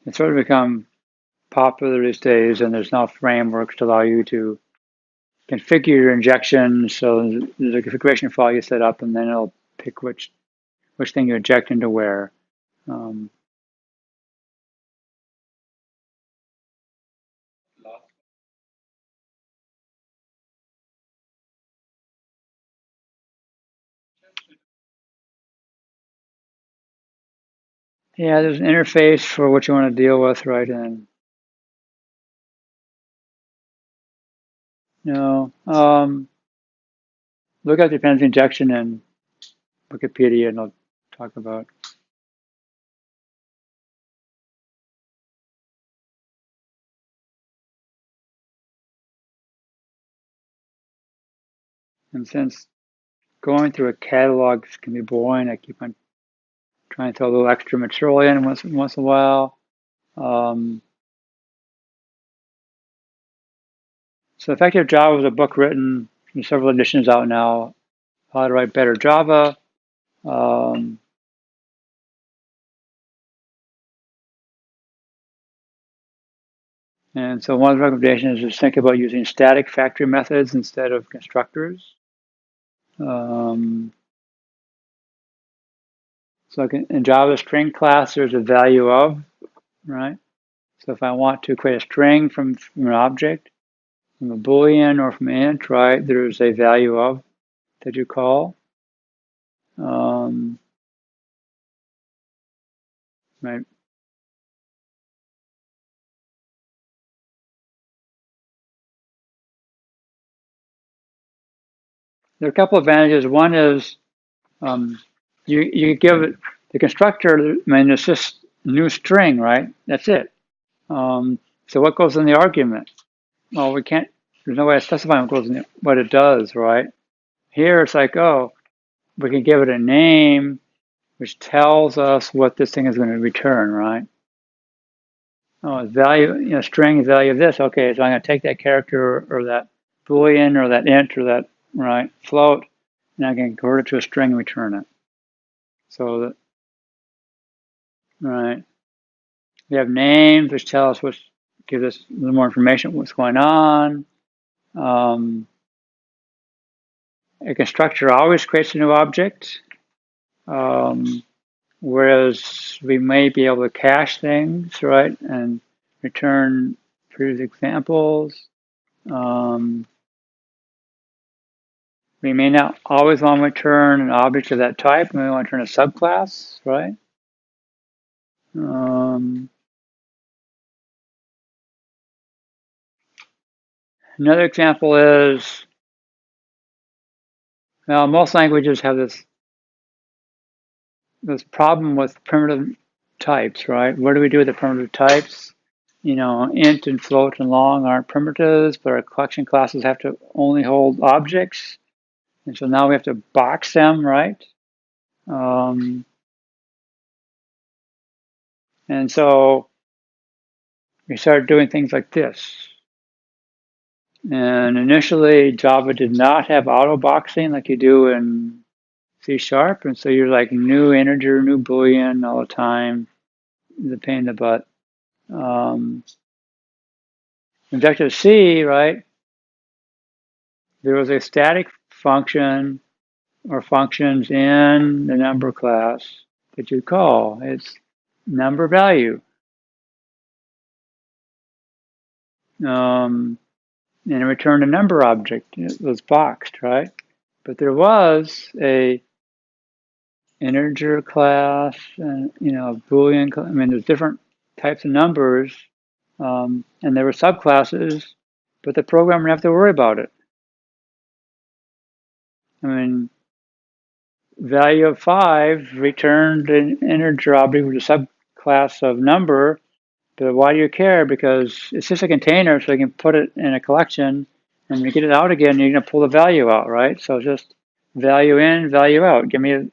it's sort of become popular these days, and there's now frameworks to allow you to configure your injection. So there's a configuration file you set up, and then it'll pick which thing you inject into where. Yeah, there's an interface for what you want to deal with, right? And look at dependency injection in Wikipedia, and I'll talk about. And since going through a catalog can be boring, I keep on trying to throw a little extra material in once in a while. So So Effective Java was a book written, there's several editions out now, how to write better Java. And so one of the recommendations is think about using static factory methods instead of constructors. So in Java string class, there's a value of, right? So if I want to create a string from an object, from a Boolean or from int, right, there's a value of that you call. Right. There are a couple of advantages. One is you give it the constructor. I mean, it's just new string, right? That's it. So what goes in the argument? Well, we can't. There's no way to specify what goes in the, what it does, right? Here it's like, oh, we can give it a name, which tells us what this thing is going to return, right? Oh, it's value, string is value of this. Okay, so I'm going to take that character or that Boolean or that int or that right float, and I can convert it to a string and return it. So that right, we have names which tell us what, give us a little more information what's going on. A constructor always creates a new object, whereas we may be able to cache things, right, and return previous examples. We may not always want to return an object of that type. We may want to return a subclass, right? Another example is, well, most languages have this problem with primitive types, right? What do we do with the primitive types? Int and float and long aren't primitives, but our collection classes have to only hold objects. And so now we have to box them, right? And so we started doing things like this. And initially, Java did not have auto boxing like you do in C#. And so you're like new integer, new Boolean all the time. The pain in the butt. Objective-C, right? There was a static function or functions in the number class that you call. It's number value. And it returned a number object. It was boxed, right? But there was a integer class and Boolean. I mean, there's different types of numbers, and there were subclasses, but the programmer didn't have to worry about it. I mean, value of 5 returned an integer object with a subclass of number, but why do you care? Because it's just a container, so you can put it in a collection, and when you get it out again, you're going to pull the value out, right? So just value in, value out. Give me a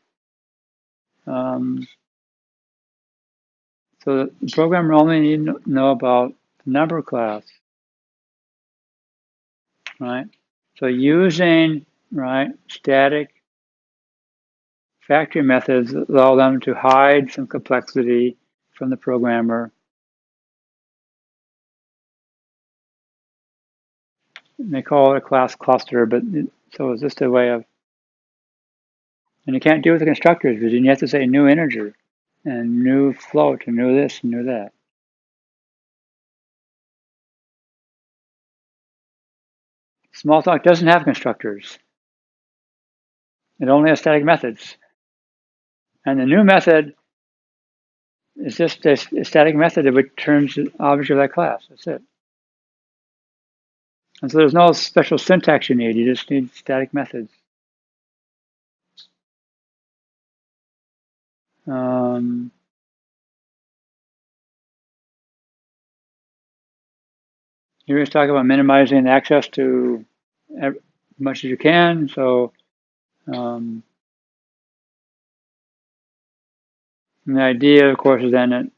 so the programmer only need to know about the number class, right? So using static factory methods allow them to hide some complexity from the programmer. And they call it a class cluster, but so it's just a way of, and you can't do it with the constructors because you have to say new integer and new float and new this and new that. Smalltalk doesn't have constructors. It only has static methods. And the new method is just a static method that returns the object of that class. That's it. And so there's no special syntax you need. You just need static methods. Here we're talking about minimizing access to as much as you can. So the idea, of course, is then that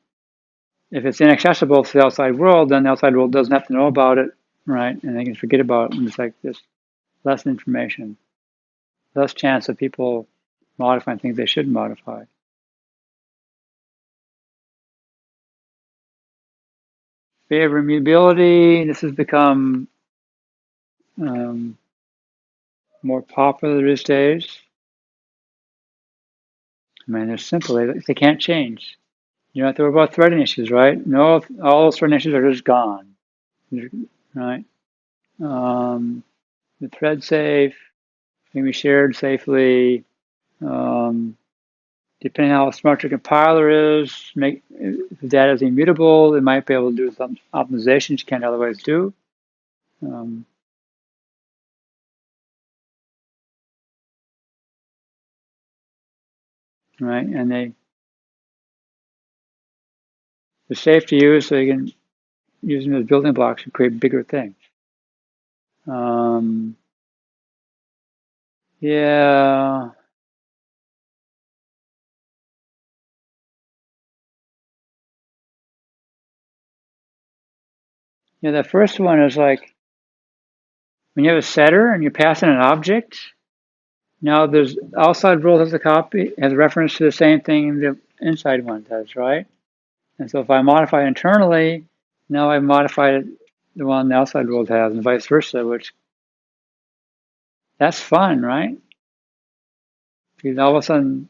if it's inaccessible to the outside world, then the outside world doesn't have to know about it right? And they can forget about it. And it's like this less information, less chance of people modifying things they shouldn't modify. Favor immutability. This has become more popular these days. I mean, they're simple. They can't change. You don't have to worry about threading issues, right? No, all those threading issues are just gone, right? The thread safe can be shared safely. Um, Depending on how smart your compiler is, if the data is immutable, it might be able to do some optimizations you can't otherwise do. Um, right, and they're safe to use, so you can use them as building blocks to create bigger things. Um, yeah, the first one is like when you have a setter and you pass in an object. Now there's outside world has a copy, has a reference to the same thing the inside one does, right? And so if I modify internally, now I've modified the one the outside world has, and vice versa, which that's fun, right? Because all of a sudden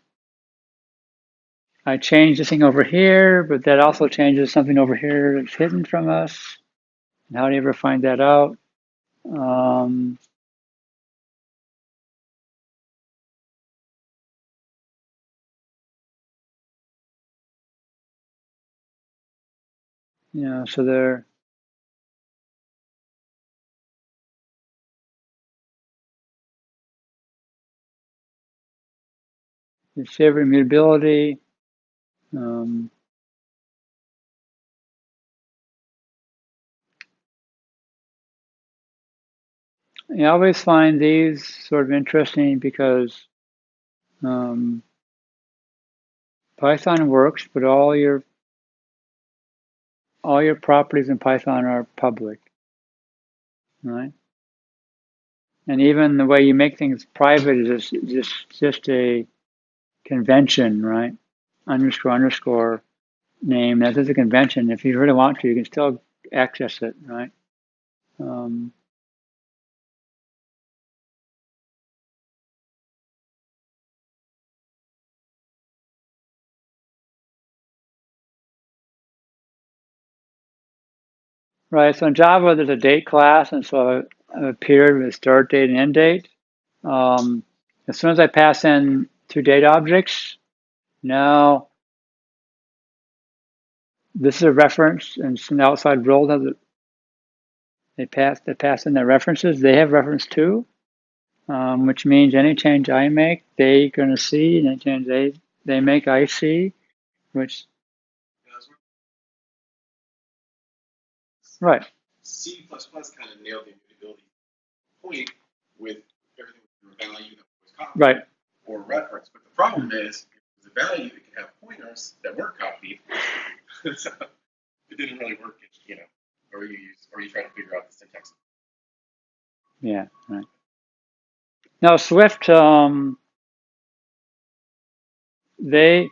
I change this thing over here, but that also changes something over here that's hidden from us. And how do you ever find that out? Um, so there's favor immutability. Um, I always find these sort of interesting because um, Python works, but all your properties in Python are public, right? And even the way you make things private is just a convention, right? Underscore name. That is a convention. If you really want to, you can still access it, right? Um, right. So in Java, there's a date class, and so a period with start date and end date. As soon as I pass in two date objects, now this is a reference, and some outside world has it. They pass in their references. They have reference too, which means any change I make, they're going to see, and any change they make, I see, which, right, C++ kind of nailed the immutability point with everything with the value that was copied right, or reference. But the problem is the value that can have pointers that weren't copied. So it didn't really work, or you try to figure out the syntax. yeah, right. Now Swift, they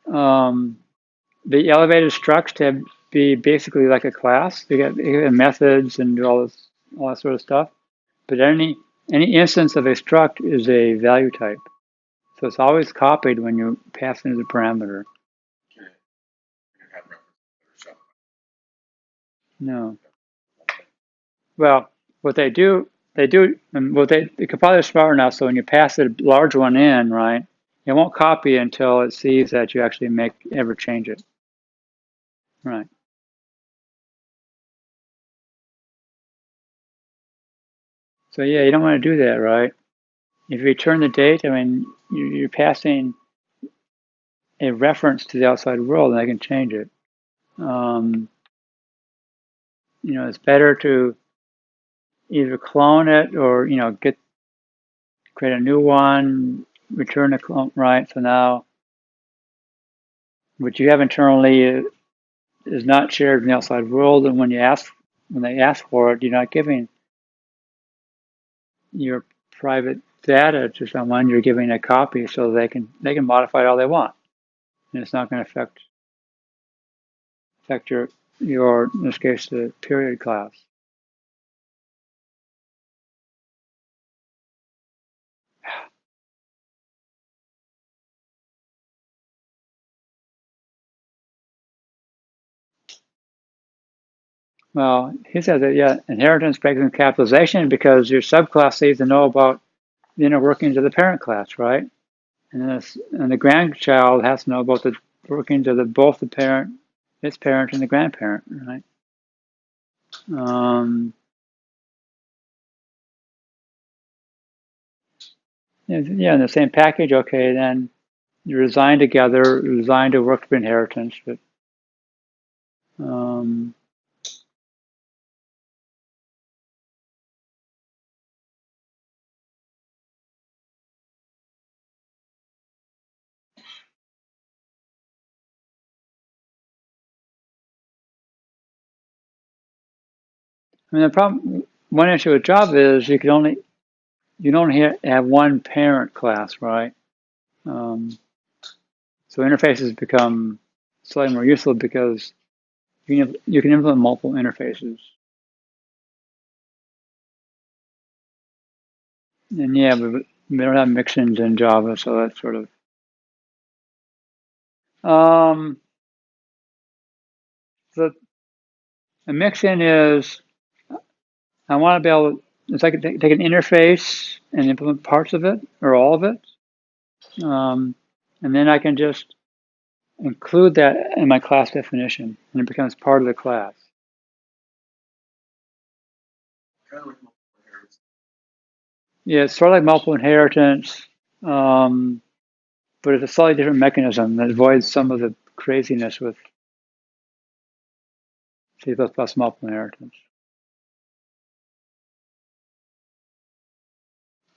the elevated structs to be basically like a class. You get methods and do all that sort of stuff. But any instance of a struct is a value type. So it's always copied when you pass in the parameter. Can it have references that are No. Well, what they do, the compiler is smart enough, so when you pass a large one in, right, it won't copy until it sees that you actually ever change it. Right. So yeah, you don't want to do that, right? If you return the date, I mean, you're passing a reference to the outside world, and I can change it. Um, it's better to either clone it or create a new one, return a clone, right? So now what you have internally is not shared in the outside world, and when you ask when they ask for it, you're not giving your private data to someone. You're giving a copy so they can modify it all they want, and it's not going to affect your in this case the period class. Well, he says that yeah, inheritance breaks in capitalization because your subclass needs to know about the inner workings of the parent class, right? And the grandchild has to know about the workings of both the parent, its parent, and the grandparent, right? Yeah, in the same package. Okay, then you're designed together, designed to work for inheritance, but I mean the problem. One issue with Java is you can only have one parent class, right? Um, so interfaces become slightly more useful because you can implement multiple interfaces. And yeah, we don't have mixins in Java, so that's sort of so a mixin is I want to be able to, it's like take an interface and implement parts of it or all of it, and then I can just include that in my class definition, and it becomes part of the class. Kind of like multiple inheritance. Yeah, it's sort of like multiple inheritance, but it's a slightly different mechanism that avoids some of the craziness with C++ multiple inheritance.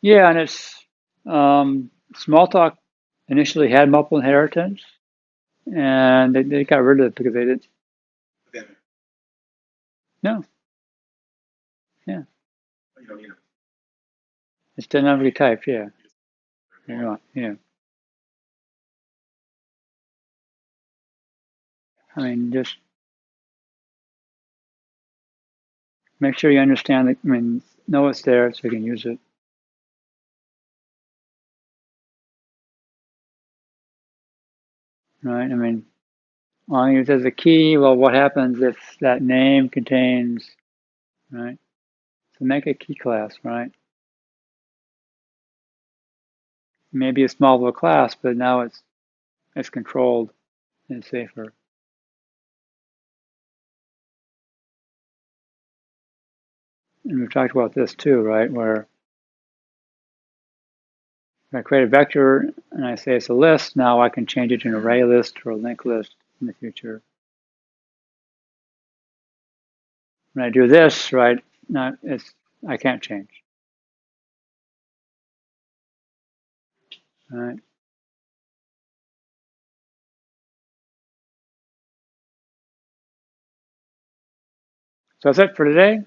Yeah, and it's Smalltalk initially had multiple inheritance, and they got rid of it because they didn't. But then, No, yeah, you don't need them. it's dynamically typed. Yeah, You just- you're right. Yeah, I mean, just make sure you understand that. I mean, know it's there so you can use it. Right? I mean, I'll use as a key. Well, what happens if that name contains, right? So make a key class, right? Maybe a small little class, but now it's controlled and safer. And we've talked about this too, right? Where if I create a vector and I say it's a list, now I can change it to an array list or a linked list in the future. When I do this, right, I can't change. All right. So that's it for today.